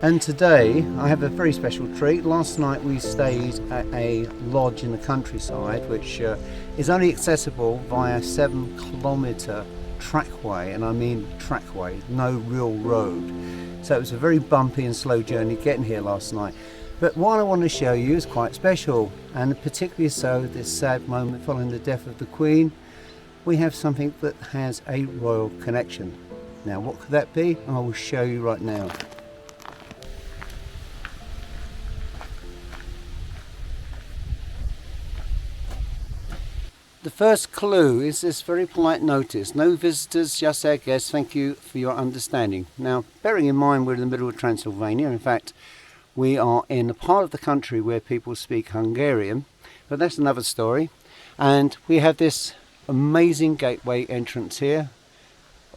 And today I have a very special treat. Last night we stayed at a lodge in the countryside which is only accessible via 7 kilometre trackway, and I mean trackway, no real road. So it was a very bumpy and slow journey getting here last night. But what I want to show you is quite special, and particularly so this sad moment following the death of the Queen. We have something that has a royal connection. Now what could that be? I will show you right now. The first clue is this very polite notice: no visitors, just our guests, thank you for your understanding. Now, bearing in mind we're in the middle of Transylvania, in fact we are in a part of the country where people speak Hungarian, but that's another story. And we have this amazing gateway entrance here,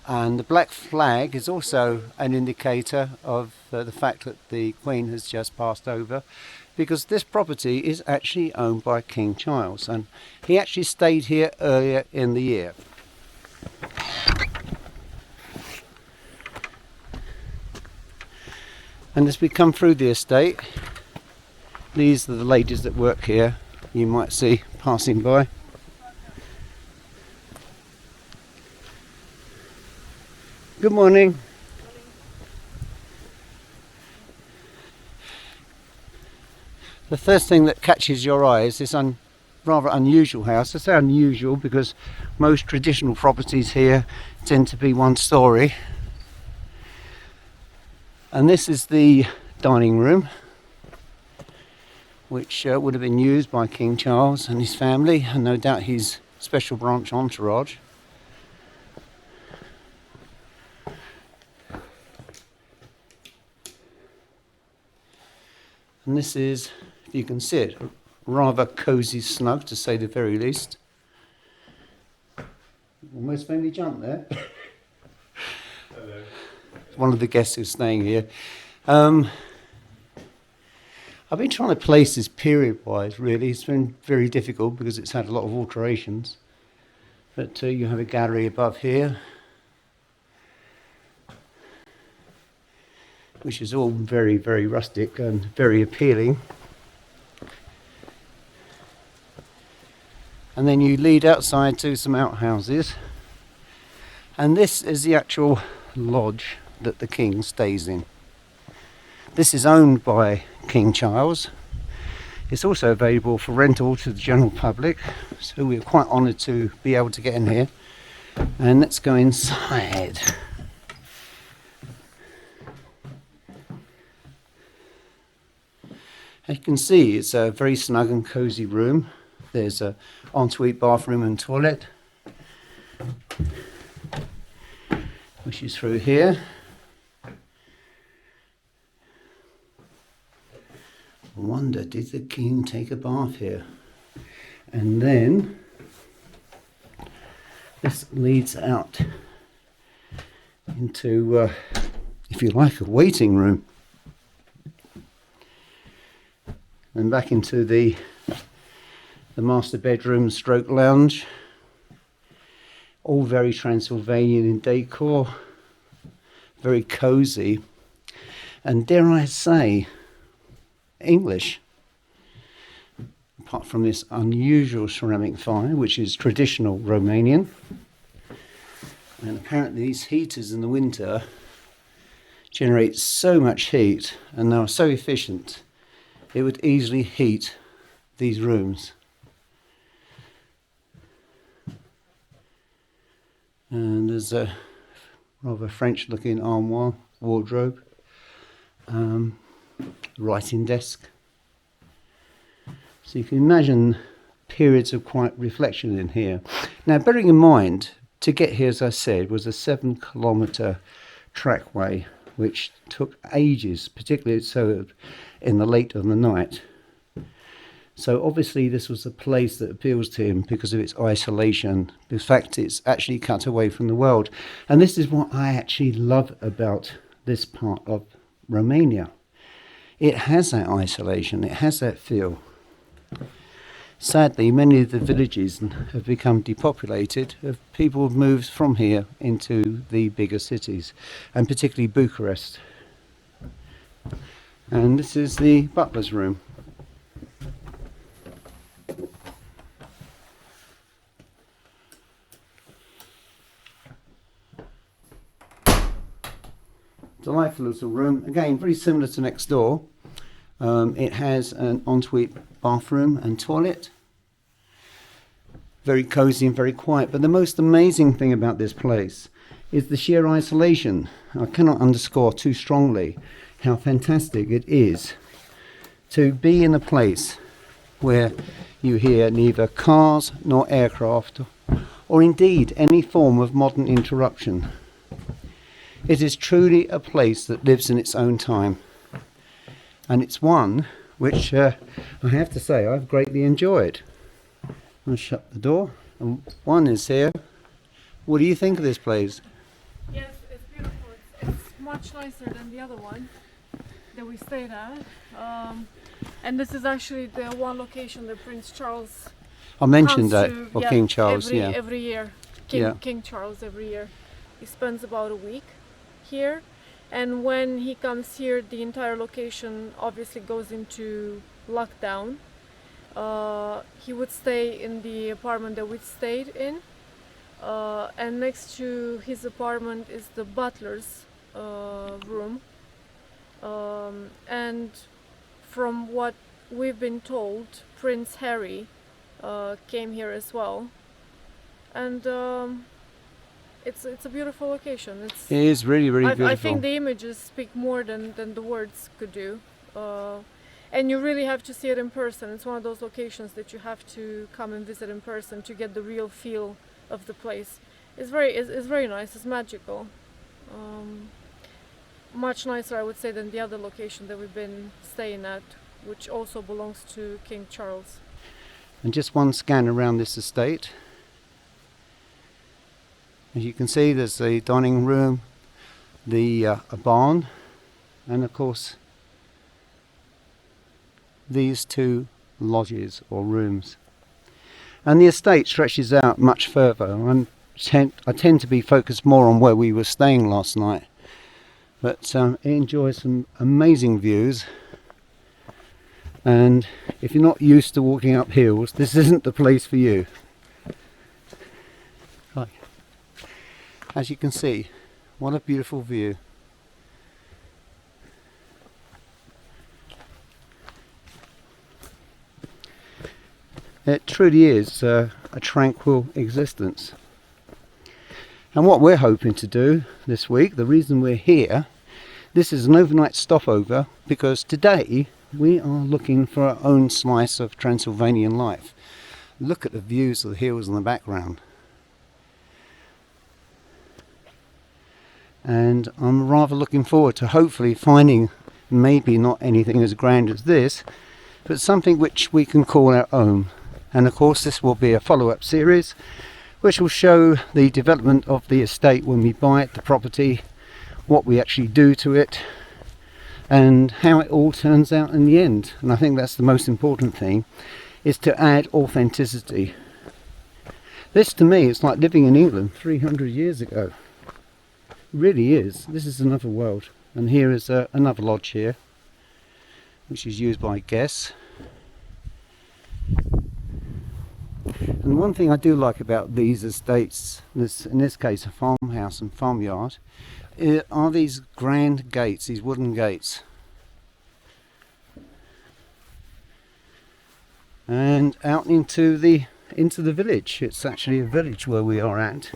and the black flag is also an indicator of the fact that the Queen has just passed over, because this property is actually owned by King Charles, and he actually stayed here earlier in the year. And as we come through the estate, these are the ladies that work here, you might see passing by. Good morning. The first thing that catches your eye is this rather unusual house. I say unusual because most traditional properties here tend to be one story. And this is the dining room, which would have been used by King Charles and his family, and no doubt his special branch entourage. And this is, if you can see it, rather cosy snug, to say the very least. Almost made me jump there. Hello. One of the guests who's staying here. I've been trying to place this period-wise, really. It's been very difficult because it's had a lot of alterations. But you have a gallery above here, which is all very, very rustic and very appealing. And then you lead outside to some outhouses. And this is the actual lodge that the King stays in. This is owned by King Charles. It's also available for rental to the general public, so we're quite honoured to be able to get in here. And let's go inside. As you can see, it's a very snug and cosy room. There's an ensuite bathroom and toilet, which is through here. I wonder, did the King take a bath here? And then this leads out into, if you like, a waiting room. And back into the master bedroom stroke lounge. All very Transylvanian in decor, very cosy, and dare I say, English. Apart from this unusual ceramic fire, which is traditional Romanian. And apparently these heaters in the winter generate so much heat, and they are so efficient, it would easily heat these rooms. And there's a rather French looking armoire, wardrobe, writing desk. So you can imagine periods of quiet reflection in here. Now, bearing in mind, to get here, as I said, was a 7 kilometre trackway, which took ages, particularly so in the late of the night. So obviously this was a place that appeals to him because of its isolation. In fact, it's actually cut away from the world. And this is what I actually love about this part of Romania. It has that isolation, it has that feel. Sadly, many of the villages have become depopulated. People have moved from here into the bigger cities, and particularly Bucharest. And this is the butler's room. Delightful little room, again very similar to next door. It has an ensuite bathroom and toilet. Very cosy and very quiet, but the most amazing thing about this place is the sheer isolation. I cannot underscore too strongly how fantastic it is to be in a place where you hear neither cars nor aircraft or indeed any form of modern interruption. It is truly a place that lives in its own time, and it's one which I have to say I've greatly enjoyed. I'll shut the door, and one is here. What do you think of this place? Yes, it's beautiful. It's much nicer than the other one that we stayed at. And this is actually the one location that Prince Charles I mentioned that, to, or King Charles, every year. King Charles every year. He spends about a week here. And when he comes here, the entire location obviously goes into lockdown. He would stay in the apartment that we stayed in, and next to his apartment is the butler's room, and from what we've been told, Prince Harry came here as well, and it's a beautiful location. It is really beautiful. I think the images speak more than the words could do. And you really have to see it in person. It's one of those locations that you have to come and visit in person to get the real feel of the place. It's very nice. It's magical. Much nicer, I would say, than the other location that we've been staying at, which also belongs to King Charles. And just one scan around this estate. As you can see, there's the dining room, a barn, and of course these two lodges or rooms. And the estate stretches out much further. I tend to be focused more on where we were staying last night, but it enjoys some amazing views, and if you're not used to walking up hills, this isn't the place for you. Right. As you can see, what a beautiful view. It truly is a tranquil existence. And what we're hoping to do this week, the reason we're here, this is an overnight stopover because today we are looking for our own slice of Transylvanian life. Look at the views of the hills in the background. And I'm rather looking forward to hopefully finding maybe not anything as grand as this, but something which we can call our own. And of course this will be a follow-up series which will show the development of the estate when we buy it, the property, what we actually do to it, and how it all turns out in the end. And I think that's the most important thing, is to add authenticity. This to me is like living in England 300 years ago. It really is. This is another world. And here is another lodge here, which is used by guests. And one thing I do like about these estates, in this case a farmhouse and farmyard, are these grand gates, these wooden gates. And out into the village. It's actually a village where we are at.